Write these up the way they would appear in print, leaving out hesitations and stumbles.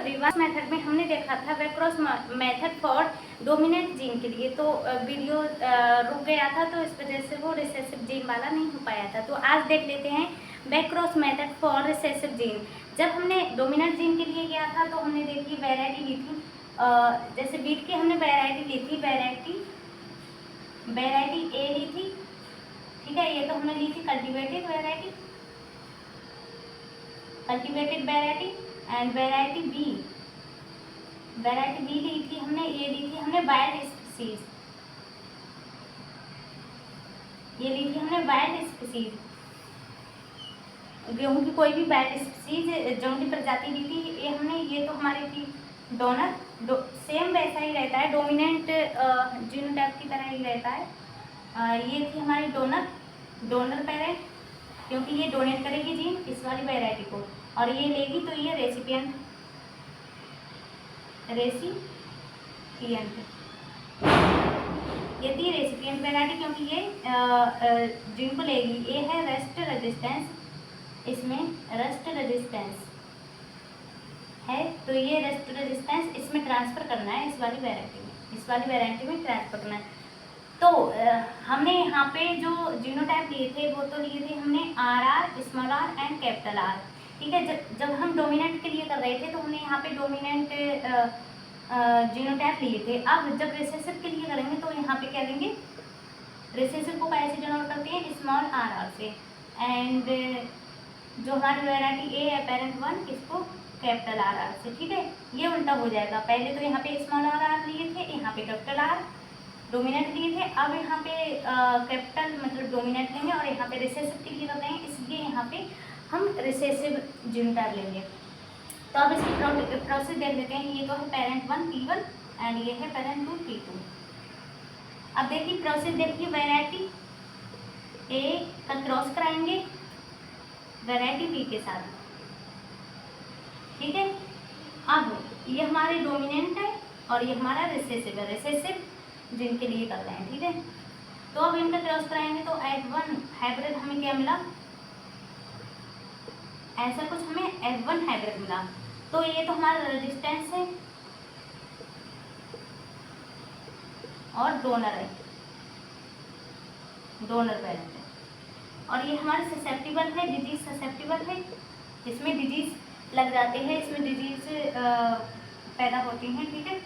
Reverse method में हमने देखा था बैक्रॉस मेथड फॉर डोमिनेंट जीन के लिए, तो वीडियो रुक गया था, तो इस वजह से वो रिसेसिव जीन वाला नहीं हो पाया था। तो आज देख लेते हैं बैक्रॉस मेथड फॉर रिसेसिव जीन। जब हमने डोमिनेंट जीन के लिए किया था तो हमने देखी वैरायटी ली थी, जैसे बीट की हमने वैरायटी ली थी, वैरायटी ए ली थी, ठीक है। ये तो हमने ली थी cultivated variety and variety B ली थी हमने, ये ली थी हमने वाइल्ड स्पीसीज, ये ली थी हमने वाइल्ड स्पीसीज, गेहूं की कोई भी वाइल्ड स्पीसीज जंगली प्रजाति ली थी ये हमने। ये तो हमारी थी डोनर, सेम वैसा ही रहता है, डोमिनेंट जीनोटाइप की तरह ही रहता है। ये थी हमारी डोनर पेरेंट, क्योंकि ये डोनेट करेगी जीन इस वाली वैरायटी को, और ये लेगी तो ये रेसिपिएंट ये थी रेसिपिएंट वैरायटी, क्योंकि ये जीन को लेगी। ये है रेस्ट रेजिस्टेंस, इसमें रेस्ट रेजिस्टेंस है, तो ये रेस्ट रेजिस्टेंस इसमें ट्रांसफर करना है, इस वाली वैरायटी में ट्रांसफर करना है। तो हमने यहाँ पे जो जीनोटाइप लिए थे वो तो लिए थे हमने RR, small r and capital R, ठीक है। जब हम डोमिनेंट के लिए कर रहे थे तो हमने यहाँ पे डोमिनेंट जीनोटाइप लिए थे। अब जब रिसेसिव के लिए करेंगे तो यहाँ पे क्या लेंगे, रिसेसिव को कैसे डिनोट करते हैं, स्मॉल RR से, एंड जो हमारी वैरायटी ए है पेरेंट 1, इसको कैपिटल RR से, ठीक है। ये उल्टा हो जाएगा, पहले तो यहाँ पे स्मॉल RR लिए थे, यहाँ पे कैपिटल R डोमिनेंट लिए थे, अब यहाँ पे कैपिटल मतलब डोमिनेंट लेंगे, और यहाँ पे रिसेसिव के लिए कर रहे हैं, इसलिए यहाँ पे हम रिसेसिव जीनोटाइप लेंगे। तो अब इसकी प्रोसेस देख लेते हैं। ये तो है पेरेंट 1 P1 एंड ये है पेरेंट 2 P2। अब देखिए प्रोसेस देखिए, वैरायटी ए का क्रॉस कराएंगे वैरायटी बी के साथ, ठीक है। अब ये हमारे डोमिनेंट है और ये हमारा रिसेसिव है, रिसेसिव जिनके लिए कर रहे हैं, ठीक है। तो अब इनका क्रॉस कराएंगे तो F1 हाइब्रिड हमें क्या मिला, ऐसा कुछ हमें F1 हाइब्रिड मिला। तो ये तो हमारा रेजिस्टेंस है और डोनर है, डोनर पेरेंट है, और ये हमारे ससेप्टिबल है, डिजीज ससेप्टिबल है, इसमें डिजीज लग जाते हैं, इसमें डिजीज पैदा होती हैं, ठीक है।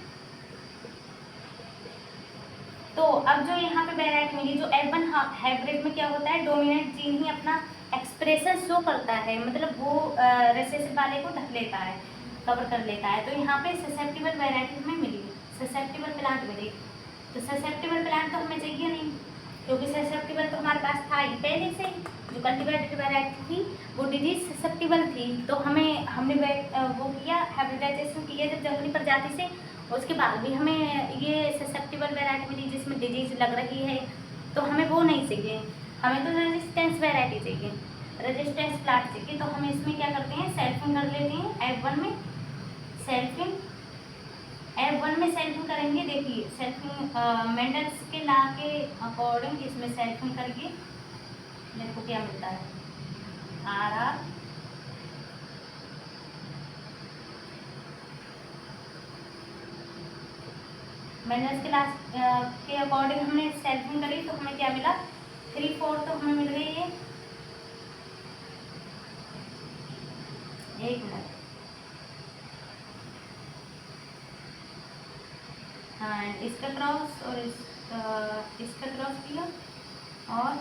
तो अब जो यहाँ पे वैरायटी मिली, जो F1 हाइब्रिड में क्या होता है, डोमिनेंट जीन ही अपना एक्सप्रेशन शो करता है, मतलब वो रिसेसिव वाले को ढक लेता है, कवर कर लेता है। तो यहाँ पे ससेप्टिबल वैरायटी हमें मिली, ससेप्टिबल प्लांट मिली। तो ससेप्टिबल प्लांट तो हमें चाहिए नहीं, क्योंकि ससेप्टिबल तो हमारे पास था ही पहले से, जो कल्टिवेटेड वैरायटी थी वो डिजीज ससेप्टिबल थी। तो हमने वो किया, हाइब्रिडाइजेशन किया जब जंगली प्रजाति से, उसके बाद भी हमें ये ससेप्टिबल वैरायटी मिली जिसमें डिजीज लग रही है। तो हमें वो नहीं चाहिए, हमें तो रेजिस्टेंस वैरायटी चाहिए, रेजिस्टेंस प्लांट चाहिए। तो हम इसमें क्या करते हैं, सेल्फिंग कर लेते हैं F1 में, F1 में सेल्फिंग करेंगे। देखिए सेल्फिंग मेंडल्स के लॉ के अकॉर्डिंग इसमें सेल्फिंग करके देखो क्या मिलता है, RR मेंडल्स के लॉ के अकॉर्डिंग हमने सेल्फिंग करी, तो हमें क्या मिला, 3/4 तो हमें मिल गई है। एक मिनट, हाँ, इसका क्रॉस और इसका क्रॉस किया और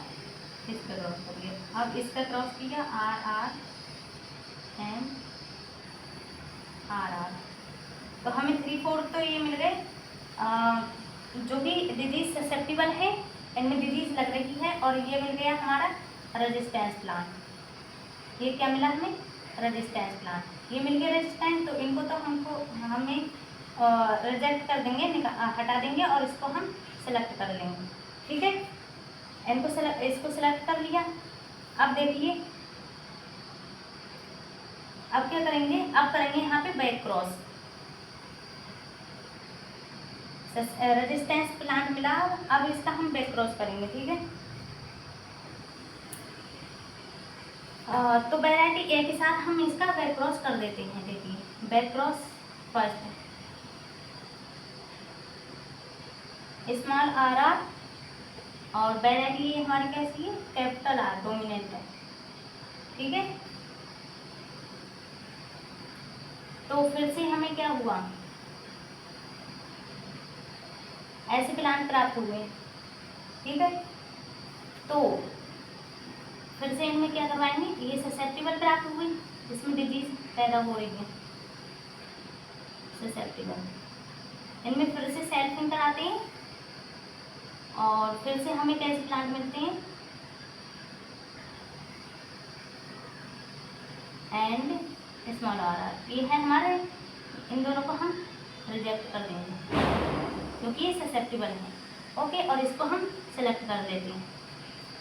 इसका क्रॉस कर लिया। अब इसका क्रॉस किया RR एंड RR, तो हमें 3/4 तो ये मिल गए। जो भी डिजीज ससेप्टिबल है, इनमें डिजीज लग रही है, और ये मिल गया हमारा रेजिस्टेंस प्लांट। ये क्या मिला हमें, रेजिस्टेंस प्लांट, ये मिल गया रेजिस्टेंस। तो इनको तो हमें रिजेक्ट कर देंगे, हटा देंगे, और इसको हम सेलेक्ट कर लेंगे, ठीक है। इसको सेलेक्ट कर लिया। अब देखिए अब क्या करेंगे, अब करेंगे यहाँ पे बैक क्रॉस, रेजिस्टेंस प्लांट मिला, अब इसका हम बैक क्रॉस करेंगे, ठीक है। तो वैरायटी ए के साथ हम इसका बैक क्रॉस कर देते हैं। देखिए back cross first, small R R, और वैरायटी ये हमारी कैसी है, कैपिटल आर डोमिनेंट है, ठीक है। तो फिर से हमें क्या हुआ, ऐसे प्लांट प्राप्त हुए, ठीक है। तो फिर से इनमें क्या करवाएंगे, ये ससेप्टिबल प्राप्त हुई जिसमें डिजीज पैदा हो रही है, ससेप्टिबल, इनमें फिर से सेल्फिंग कराते हैं और फिर से हमें कैसे प्लांट मिलते हैं, एंड स्मॉल आर आर, ये है हमारे, इन दोनों को हम रिजेक्ट कर देंगे क्योंकि ये ससेप्टिबल है, ओके। और इसको हम सेलेक्ट कर देते हैं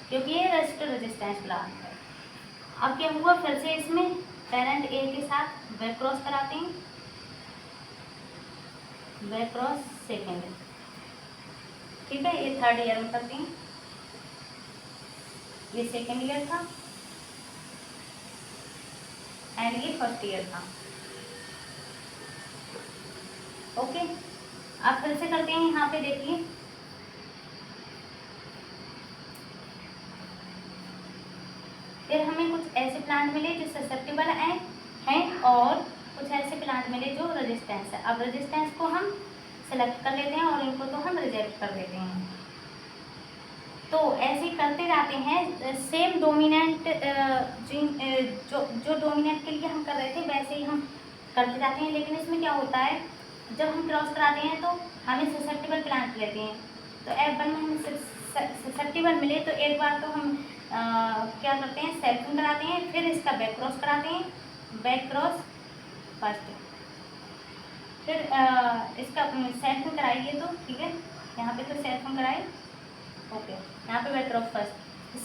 क्योंकि ये रेजिस्टेंस प्लांट है। अब क्या हुआ, फिर से इसमें पेरेंट ए के साथ बैक क्रॉस कराते हैं, बैक क्रॉस सेकेंड, ठीक है। ये थर्ड ईयर में करते हैं, ये सेकेंड ईयर था एंड ये फर्स्ट ईयर था, ओके। अब फिर से करते हैं, यहाँ पे देखिए फिर हमें कुछ ऐसे प्लांट मिले जो ससेप्टिबल हैं और कुछ ऐसे प्लांट मिले जो रेजिस्टेंस है। अब रेजिस्टेंस को हम सेलेक्ट कर लेते हैं और इनको तो हम रिजेक्ट कर देते हैं। तो ऐसे करते जाते हैं, सेम डोमिनेंट जीन जो डोमिनेंट के लिए हम कर रहे थे वैसे ही हम करते जाते हैं। लेकिन इसमें क्या होता है, जब हम क्रॉस कराते हैं तो हमें ससेप्टिबल प्लांट लेते हैं, तो F1 में हमें ससेप्टिबल मिले तो एक बार तो हम क्या करते हैं, सेल्फिंग कराते हैं, फिर इसका बैक क्रॉस कराते हैं, बैक क्रॉस फर्स्ट, फिर इसका सेल्फिंग कराइए तो ठीक है, यहाँ पे तो सेल्फिंग कराए, ओके। यहाँ पे बैक क्रॉस फर्स्ट,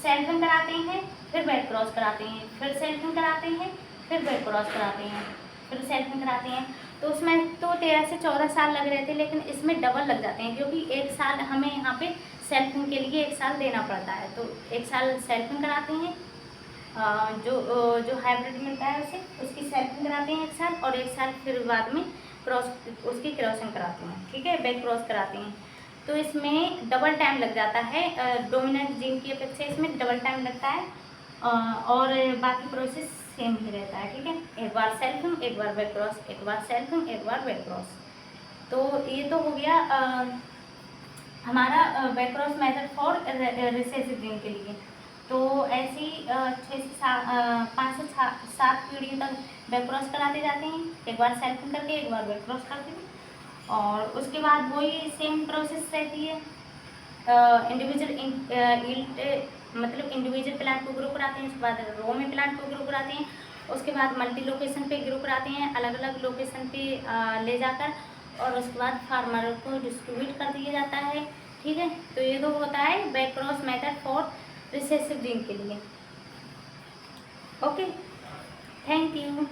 सेल्फिंग कराते हैं, फिर बैक क्रॉस कराते हैं, फिर सेल्फिंग कराते हैं, फिर बैक क्रॉस कराते हैं, फिर सेल्फिंग कराते हैं। तो उसमें तो 13 से 14 साल लग रहे थे, लेकिन इसमें डबल लग जाते हैं क्योंकि एक साल हमें यहाँ पे सेल्फिंग के लिए एक साल देना पड़ता है। तो एक साल सेल्फिंग कराते हैं, जो हाइब्रिड मिलता है उसे, उसकी सेल्फिंग कराते हैं एक साल, और एक साल फिर बाद में उसकी क्रॉसिंग कराते हैं, ठीक है, बैक क्रॉस कराते हैं। तो इसमें डबल टाइम लग जाता है, डोमिनेंट जीन की अपेक्षा इसमें डबल टाइम लगता है, और बाकी प्रोसेस सेम ही रहता है, ठीक है। एक बार सेल्फिंग, एक बार बैक क्रॉस, एक बार सेल्फिंग, एक बार बैक क्रॉस। तो ये तो हो गया हमारा back cross method for recessive gene के लिए। तो ऐसी 6 से 5 से 7 पीढ़ी तक बैक क्रॉस कराते जाते हैं, एक बार सेल्फिंग करके एक बार बैक क्रॉस करते हैं, और उसके बाद वही सेम प्रोसेस रहती है। इंडिविजुअल मतलब इंडिविजुअल प्लांट को ग्रो कराते हैं, उसके बाद रो में प्लांट को ग्रो कराते हैं, उसके बाद मल्टी लोकेशन पे ग्रो कराते हैं, अलग अलग लोकेशन पे ले जाकर, और उसके बाद फार्मर को डिस्ट्रीब्यूट कर दिया जाता है, ठीक है। तो ये तो होता है back cross method for recessive gene के लिए, ओके। Thank you.